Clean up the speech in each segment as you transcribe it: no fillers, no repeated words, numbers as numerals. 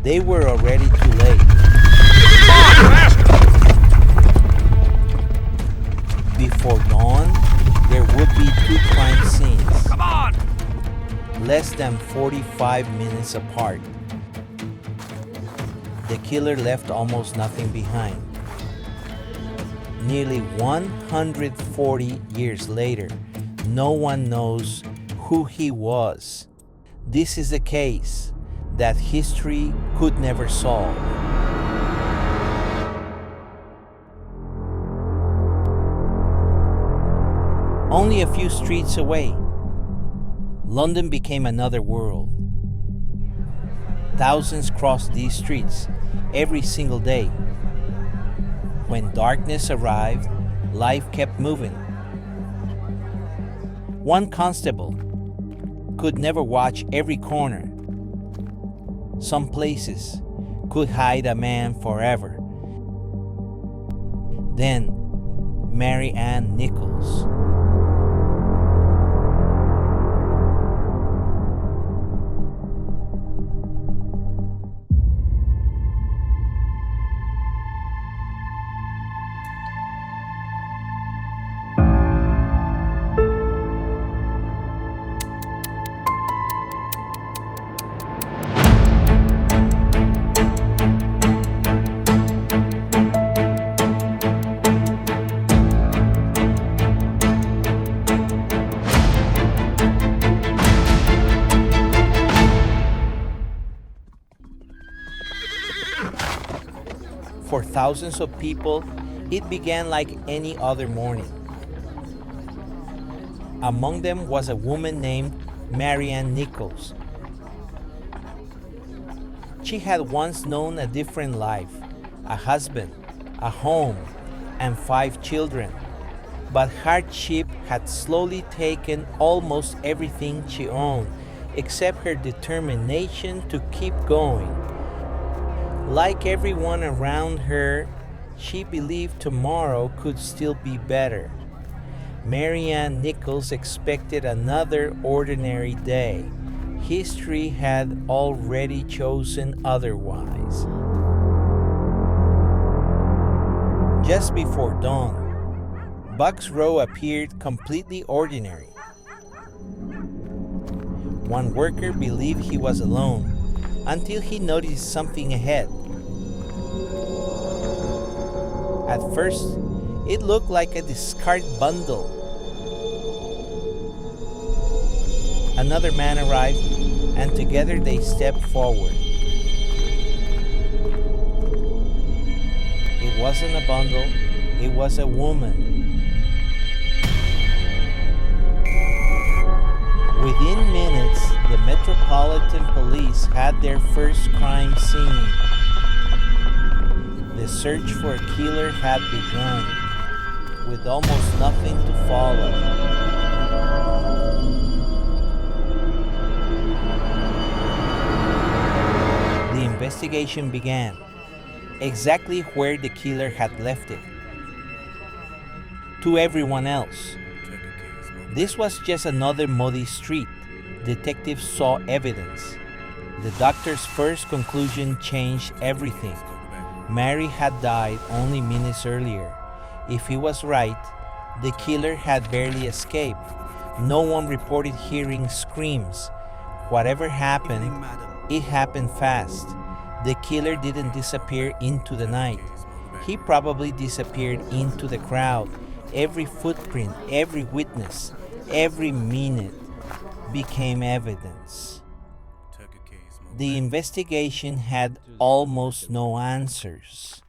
They were already too late. Before dawn, there would be 2 crime scenes. Come on! Less than 45 minutes apart. The killer left almost nothing behind. Nearly 140 years later, no one knows who he was. This is a case that history could never solve. Only a few streets away, London became another world. Thousands crossed these streets every single day. When darkness arrived, life kept moving. One constable could never watch every corner. Some places could hide a man forever. Then, Mary Ann Nichols. For thousands of people, it began like any other morning. Among them was a woman named Mary Ann Nichols. She had once known a different life, a husband, a home, and 5 children. But hardship had slowly taken almost everything she owned, except her determination to keep going. Like everyone around her, she believed tomorrow could still be better. Mary Ann Nichols expected another ordinary day. History had already chosen otherwise. Just before dawn, Bucks Row appeared completely ordinary. One worker believed he was alone until he noticed something ahead. At first, it looked like a discard bundle. Another man arrived, and together they stepped forward. It wasn't a bundle, it was a woman. Within minutes, the Metropolitan Police had their first crime scene. The search for a killer had begun, with almost nothing to follow. The investigation began, exactly where the killer had left it. To everyone else, this was just another muddy street. Detectives saw evidence. The doctor's first conclusion changed everything. Mary had died only minutes earlier. If he was right, the killer had barely escaped. No one reported hearing screams. Whatever happened, it happened fast. The killer didn't disappear into the night. He probably disappeared into the crowd. Every footprint, every witness, every minute became evidence. The investigation had almost no answers,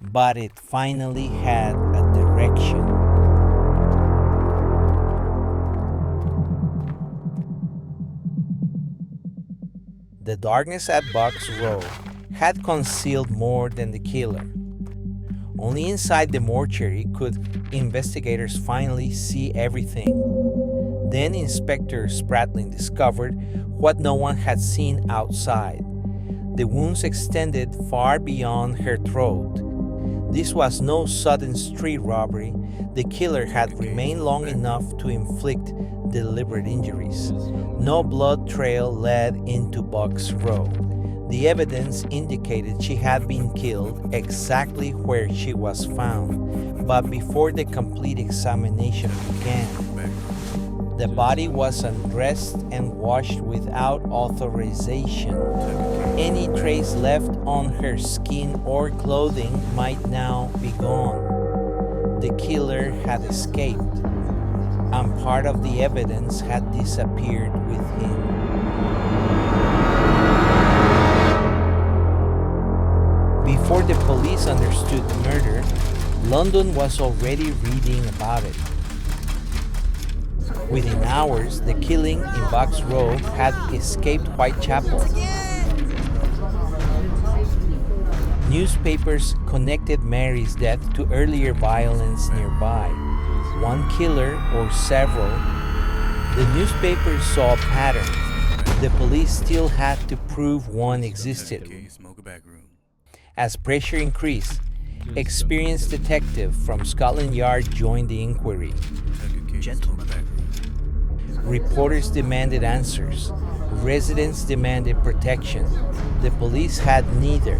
but it finally had a direction. The darkness at Bucks Row had concealed more than the killer. Only inside the mortuary could investigators finally see everything. Then Inspector Spratling discovered what no one had seen outside. The wounds extended far beyond her throat. This was no sudden street robbery. The killer had remained long enough to inflict deliberate injuries. No blood trail led into Bucks Row. The evidence indicated she had been killed exactly where she was found, but before the complete examination began. The body was undressed and washed without authorization. Any trace left on her skin or clothing might now be gone. The killer had escaped, and part of the evidence had disappeared with him. Before the police understood the murder, London was already reading about it. Within hours, the killing in Box Row had escaped Whitechapel. Newspapers connected Mary's death to earlier violence nearby. One killer or several. The newspapers saw a pattern. The police still had to prove one existed. As pressure increased, experienced detective from Scotland Yard joined the inquiry. Reporters demanded answers. Residents demanded protection. The police had neither.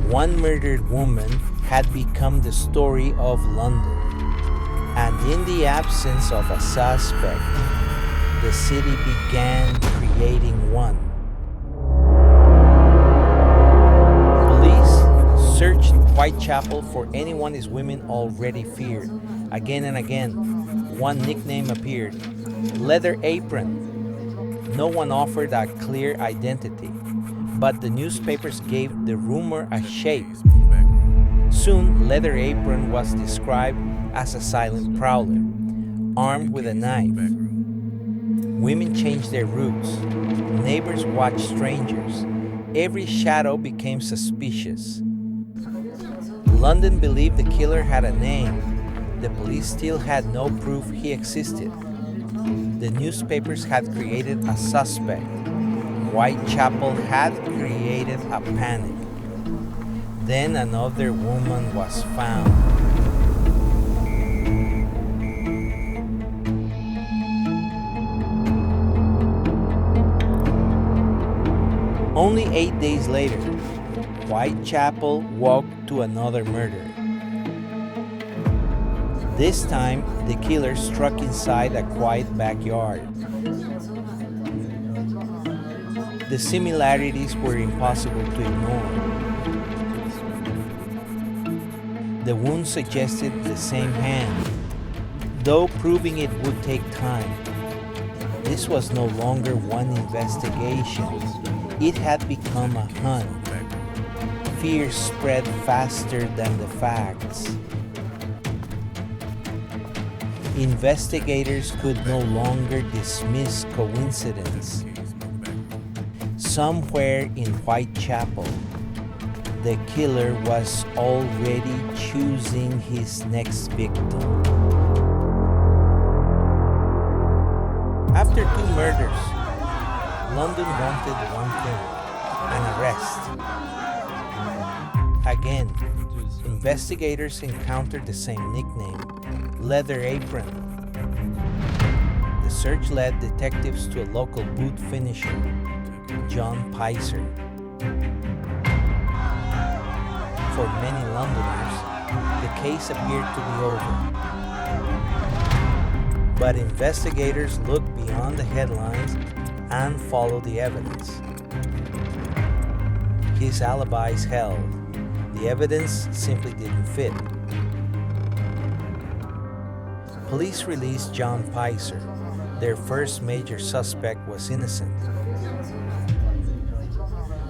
One murdered woman had become the story of London. And in the absence of a suspect, the city began creating one. Police searched Whitechapel for anyone his women already feared. Again and again, one nickname appeared: Leather Apron. No one offered a clear identity, but the newspapers gave the rumor a shape. Soon, Leather Apron was described as a silent prowler, armed with a knife. Women changed their routes. Neighbors watched strangers. Every shadow became suspicious. London believed the killer had a name. The police still had no proof he existed. The newspapers had created a suspect. Whitechapel had created a panic. Then another woman was found. Only 8 days later, Whitechapel woke to another murder. This time, the killer struck inside a quiet backyard. The similarities were impossible to ignore. The wound suggested the same hand, though proving it would take time. This was no longer one investigation. It had become a hunt. Fear spread faster than the facts. Investigators could no longer dismiss coincidence. Somewhere in Whitechapel, the killer was already choosing his next victim. After 2 murders, London wanted one thing: an arrest. Again, investigators encountered the same nickname: Leather Apron. The search led detectives to a local boot finisher, John Pizer. For many Londoners, the case appeared to be over. But investigators looked beyond the headlines and followed the evidence. His alibis held. The evidence simply didn't fit. Police released John Pizer. Their first major suspect was innocent.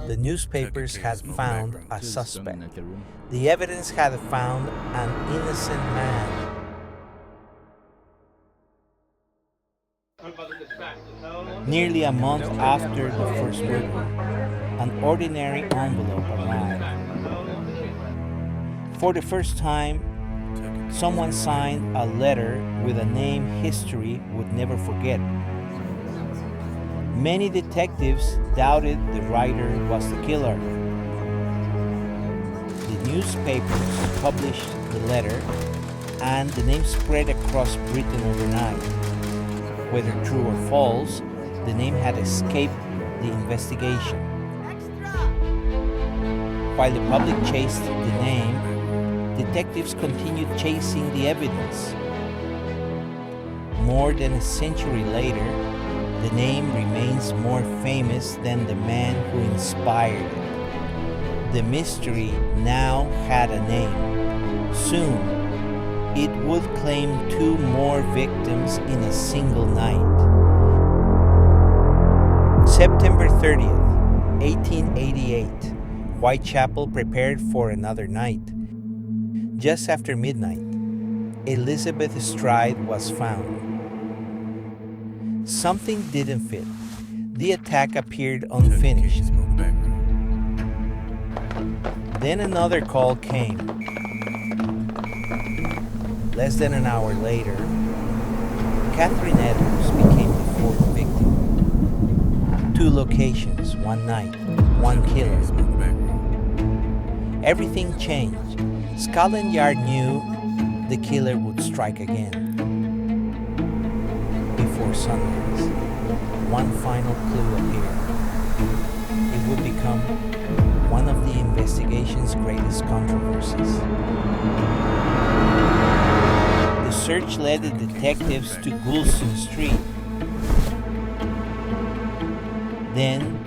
The newspapers had found a suspect. The evidence had found an innocent man. Nearly a month after the first murder, an ordinary envelope arrived. For the first time, someone signed a letter with a name history would never forget. Many detectives doubted the writer was the killer. The newspapers published the letter, and the name spread across Britain overnight. Whether true or false, the name had escaped the investigation. While the public chased the name, detectives continued chasing the evidence. More than a century later, the name remains more famous than the man who inspired it. The mystery now had a name. Soon, it would claim 2 more victims in a single night. September 30th, 1888, Whitechapel prepared for another night. Just after midnight, Elizabeth Stride was found. Something didn't fit. The attack appeared unfinished. Then another call came. Less than an hour later, Catherine Edwards became the 4th victim. 2 locations, 1 night, 1 killer. Everything changed. Scotland Yard knew the killer would strike again. Before sunrise, one final clue appeared. It would become one of the investigation's greatest controversies. The search led the detectives to Goulston Street. Then,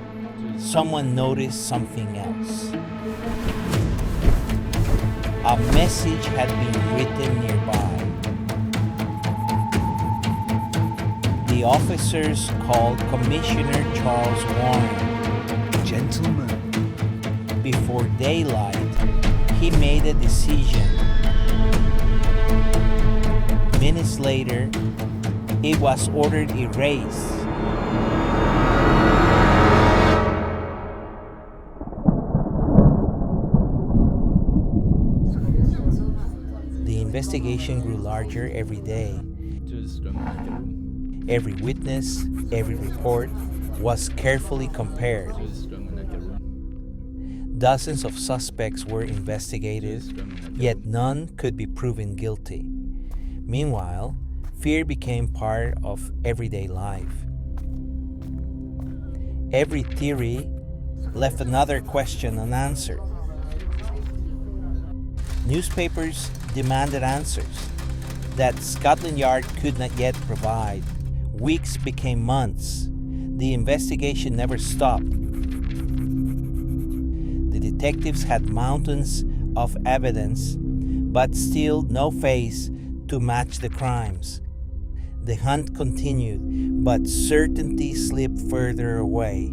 someone noticed something else. A message had been written nearby. The officers called Commissioner Charles Warren. Gentlemen. Before daylight, he made a decision. Minutes later, it was ordered erased. The investigation grew larger every day. Every witness, every report was carefully compared. Dozens of suspects were investigated, yet none could be proven guilty. Meanwhile, fear became part of everyday life. Every theory left another question unanswered. Newspapers demanded answers that Scotland Yard could not yet provide. Weeks became months. The investigation never stopped. The detectives had mountains of evidence, but still no face to match the crimes. The hunt continued, but certainty slipped further away.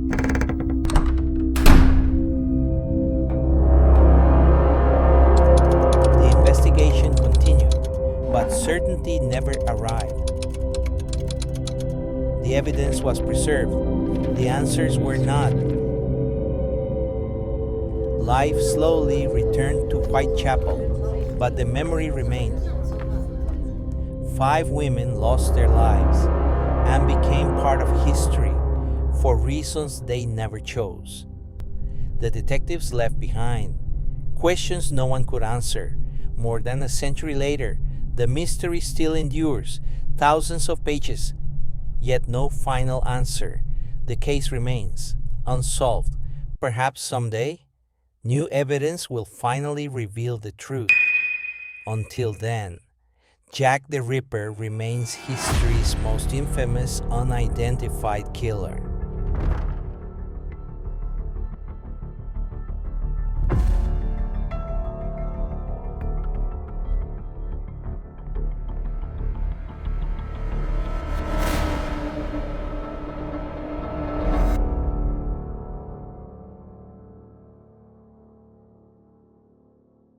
The investigation continued, but certainty never arrived. The evidence was preserved. The answers were not. Life slowly returned to Whitechapel, but the memory remained. 5 women lost their lives and became part of history for reasons they never chose. The detectives left behind questions no one could answer. More than a century later, the mystery still endures, thousands of pages, yet no final answer. The case remains unsolved. Perhaps someday, new evidence will finally reveal the truth. Until then, Jack the Ripper remains history's most infamous unidentified killer.